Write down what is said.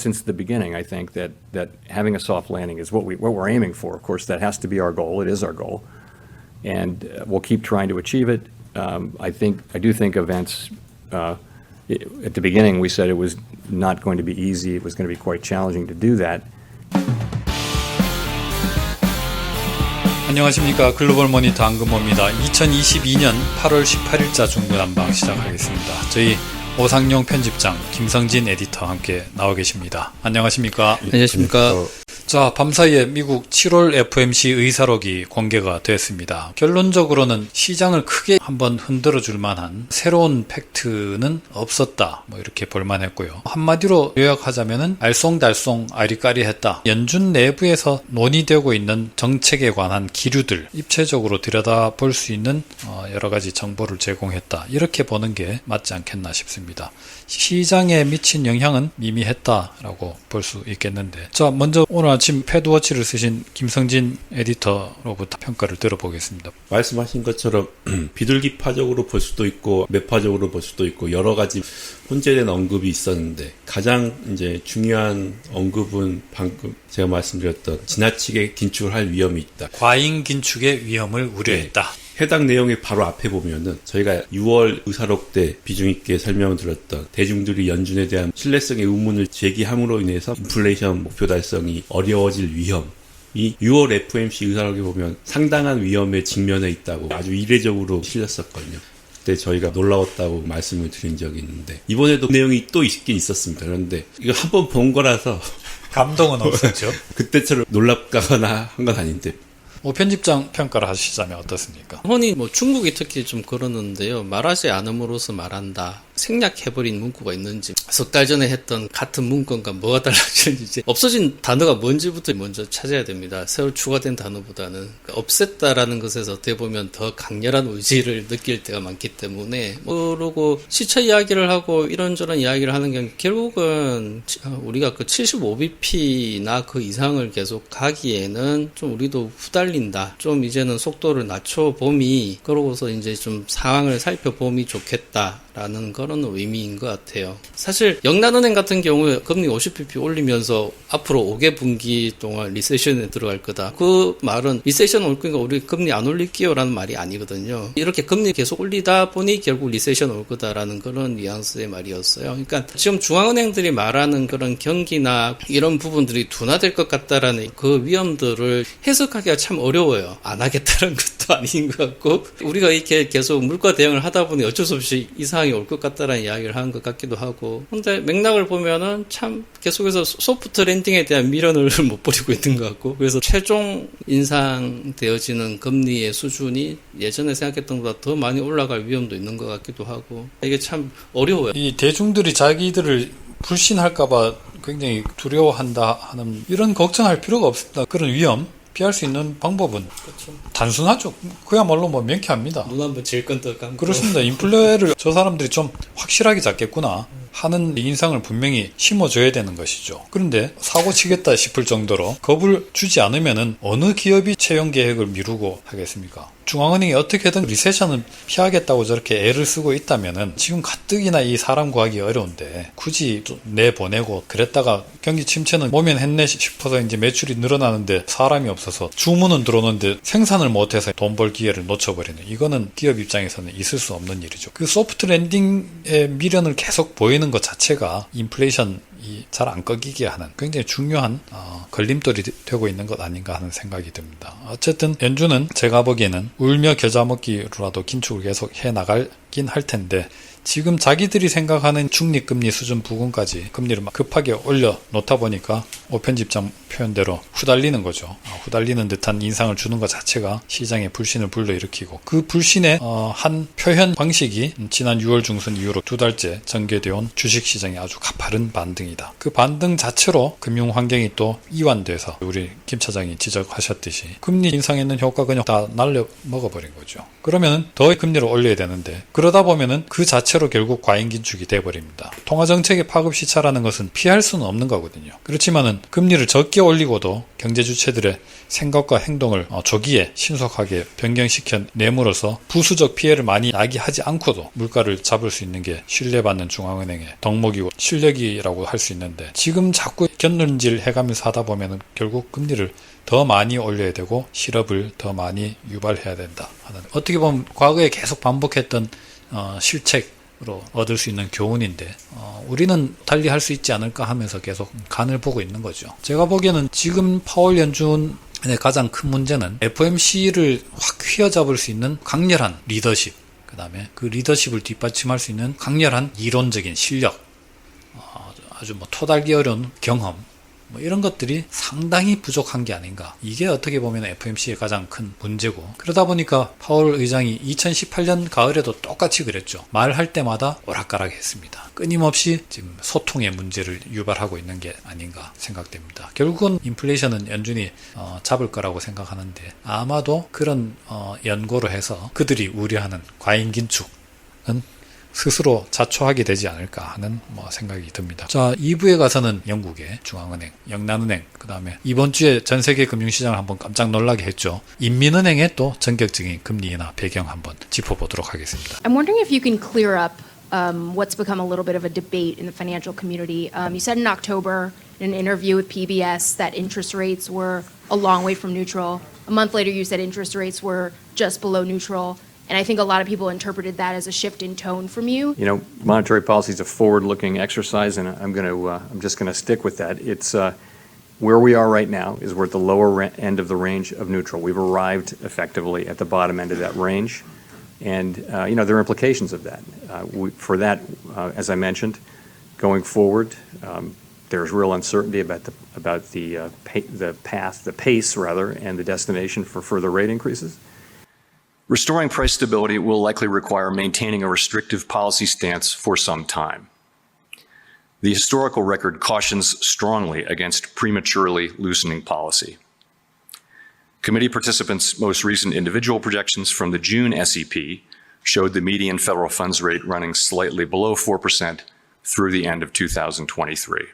Since the beginning, I think that having a soft landing is what we're aiming for. Of course, that has to be our goal. It is our goal, and we'll keep trying to achieve it. I do think events. At the beginning, we said it was not going to be easy. It was going to be quite challenging to do that. 안녕하십니까. 글로벌 모니터 안근모입니다. 2022년 8월 18일자 중구난방 시작하겠습니다. 저희 오상용 편집장, 김성진 에디터와 함께 나와 계십니다. 안녕하십니까. 안녕하십니까. 자, 밤사이에 미국 7월 FOMC 의사록이 공개가 됐습니다. 결론적으로는 시장을 크게 한번 흔들어 줄 만한 새로운 팩트는 없었다. 이렇게 볼만했고요. 한마디로 요약하자면은 알쏭달쏭 아리까리했다. 연준 내부에서 논의되고 있는 정책에 관한 기류들 입체적으로 들여다볼 수 있는 여러 가지 정보를 제공했다. 이렇게 보는 게 맞지 않겠나 싶습니다. 시장에 미친 영향은 미미했다라고 볼 수 있겠는데, 자, 먼저 오늘 아침 패드워치를 쓰신 김성진 에디터로부터 평가를 들어보겠습니다. 말씀하신 것처럼 비둘기파적으로 볼 수도 있고 매파적으로 볼 수도 있고 여러 가지 혼재된 언급이 있었는데, 가장 이제 중요한 언급은 방금 제가 말씀드렸던 지나치게 긴축을 할 위험이 있다. 과잉 긴축의 위험을 우려했다. 네. 해당 내용의 바로 앞에 보면은 저희가 6월 의사록 때 비중 있게 설명을 드렸던 대중들이 연준에 대한 신뢰성의 의문을 제기함으로 인해서 인플레이션 목표 달성이 어려워질 위험, 이 6월 FOMC 의사록에 보면 상당한 위험에 직면해 있다고 아주 이례적으로 실렸었거든요. 그때 저희가 놀라웠다고 말씀을 드린 적이 있는데, 이번에도 내용이 또 있긴 있었습니다. 그런데 이거 한 번 본 거라서 감동은 없었죠. 그때처럼 놀랍거나 한 건 아닌데, 편집장 평가를 하시자면 어떻습니까? 흔히 중국이 특히 좀 그러는데요. 말하지 않음으로써 말한다. 생략해버린 문구가 있는지, 석 달 전에 했던 같은 문건과 뭐가 달라지는지, 없어진 단어가 뭔지부터 먼저 찾아야 됩니다. 새로 추가된 단어보다는. 없앴다라는 것에서 어떻게 보면 더 강렬한 의지를 느낄 때가 많기 때문에, 그러고 시차 이야기를 하고 이런저런 이야기를 하는 게 결국은 우리가 그 75bp나 그 이상을 계속 가기에는 좀 우리도 후달린다. 좀 이제는 속도를 낮춰봄이, 그러고서 이제 좀 상황을 살펴봄이 좋겠다라는 그런 의미인 것 같아요. 사실 영란은행 같은 경우에 금리 50bp 올리면서 앞으로 5개 분기 동안 리세션에 들어갈 거다. 그 말은 리세션 올 거니까 우리 금리 안 올릴게요 라는 말이 아니거든요. 이렇게 금리 계속 올리다 보니 결국 리세션 올 거다라는 그런 뉘앙스의 말이었어요. 그러니까 지금 중앙은행들이 말하는 그런 경기나 이런 부분들이 둔화될 것 같다라는 그 위험들을 해석하기가 참 어려워요. 안 하겠다는 것도 아닌 것 같고, 우리가 이렇게 계속 물가 대응을 하다 보니 어쩔 수 없이 이 상황이 올 것 같다라는 이야기를 하는 것 같기도 하고, 근데 맥락을 보면은 참 계속해서 소프트 랜딩에 대한 미련을 못 버리고 있는 것 같고, 그래서 최종 인상되어지는 금리의 수준이 예전에 생각했던 것보다 더 많이 올라갈 위험도 있는 것 같기도 하고, 이게 참 어려워요. 이 대중들이 자기들을 불신할까봐 굉장히 두려워한다 하는 이런 걱정할 필요가 없습니다. 그런 위험 피할 수 있는 방법은 그렇죠. 단순하죠. 그야말로 명쾌합니다. 눈 한번 질끈떡 감고. 그렇습니다. 인플레를 저 사람들이 좀 확실하게 잡겠구나 하는 인상을 분명히 심어줘야 되는 것이죠. 그런데 사고 치겠다 싶을 정도로 겁을 주지 않으면은 어느 기업이 채용 계획을 미루고 하겠습니까? 중앙은행이 어떻게든 리세션을 피하겠다고 저렇게 애를 쓰고 있다면은 지금 가뜩이나 이 사람 구하기 어려운데 굳이 내보내고 그랬다가 경기 침체는 모면했네 싶어서 이제 매출이 늘어나는데 사람이 없어서 주문은 들어오는데 생산을 못해서 돈 벌 기회를 놓쳐버리는, 이거는 기업 입장에서는 있을 수 없는 일이죠. 그 소프트 랜딩의 미련을 계속 보이는 것 자체가 인플레이션이 잘 안 꺾이게 하는 굉장히 중요한 걸림돌이 되고 있는 것 아닌가 하는 생각이 듭니다. 어쨌든 연준은 제가 보기에는 울며 겨자 먹기로라도 긴축을 계속 해나가긴 할 텐데, 지금 자기들이 생각하는 중립금리 수준 부근까지 금리를 막 급하게 올려놓다 보니까 편집장 표현대로 후달리는 거죠. 후달리는 듯한 인상을 주는 것 자체가 시장의 불신을 불러일으키고, 그 불신의 한 표현 방식이 지난 6월 중순 이후로 2달째 전개되어 온 주식시장의 아주 가파른 반등이다. 그 반등 자체로 금융환경이 또 이완돼서 우리 김 차장이 지적하셨듯이 금리 인상에는 효과 그냥 다 날려 먹어버린 거죠. 그러면은 더 금리를 올려야 되는데, 그러다 보면은 그 자체 자체로 결국 과잉 긴축이 돼버립니다. 통화정책의 파급시차라는 것은 피할 수는 없는 거거든요. 그렇지만은 금리를 적게 올리고도 경제 주체들의 생각과 행동을 조기에 신속하게 변경시켜 내므로써 부수적 피해를 많이 야기하지 않고도 물가를 잡을 수 있는 게 신뢰받는 중앙은행의 덕목이고 실력이라고 할 수 있는데, 지금 자꾸 곁눈질 해가면서 하다 보면은 결국 금리를 더 많이 올려야 되고 실업을 더 많이 유발해야 된다 하는, 어떻게 보면 과거에 계속 반복했던 실책으로 얻을 수 있는 교훈인데, 우리는 달리 할 수 있지 않을까 하면서 계속 간을 보고 있는 거죠. 제가 보기에는 지금 파월 연준의 가장 큰 문제는 FOMC를 확 휘어잡을 수 있는 강렬한 리더십, 그 다음에 그 리더십을 뒷받침할 수 있는 강렬한 이론적인 실력, 아주 토달기 어려운 경험, 이런 것들이 상당히 부족한 게 아닌가. 이게 어떻게 보면 FOMC의 가장 큰 문제고, 그러다 보니까 파월 의장이 2018년 가을에도 똑같이 그랬죠. 말할 때마다 오락가락 했습니다. 끊임없이 지금 소통의 문제를 유발하고 있는 게 아닌가 생각됩니다. 결국은 인플레이션은 연준이 잡을 거라고 생각하는데, 아마도 그런 연고로 해서 그들이 우려하는 과잉 긴축은 스스로 자초하게 되지 않을까 하는 생각이 듭니다. 자, 2부에 가서는 영국의 중앙은행, 영란은행, 그 다음에 이번 주에 전 세계 금융시장을 한번 깜짝 놀라게 했죠. 인민은행의 또 전격적인 금리 인하 배경 한번 짚어보도록 하겠습니다. I'm wondering if you can clear up what's become a little bit of a debate in the financial community. You said in October in an interview with PBS that interest rates were a long way from neutral. A month later, you said interest rates were just below neutral. And I think a lot of people interpreted that as a shift in tone from you. You know, monetary policy is a forward-looking exercise, and I'm just going to stick with that. It's where we are right now is we're at the lower end of the range of neutral. We've arrived effectively at the bottom end of that range, and you know, there are implications of that. For that, as I mentioned, going forward, there's real uncertainty about the pace, and the destination for further rate increases. Restoring price stability will likely require maintaining a restrictive policy stance for some time. The historical record cautions strongly against prematurely loosening policy. Committee participants' most recent individual projections from the June SEP showed the median federal funds rate running slightly below 4% through the end of 2023.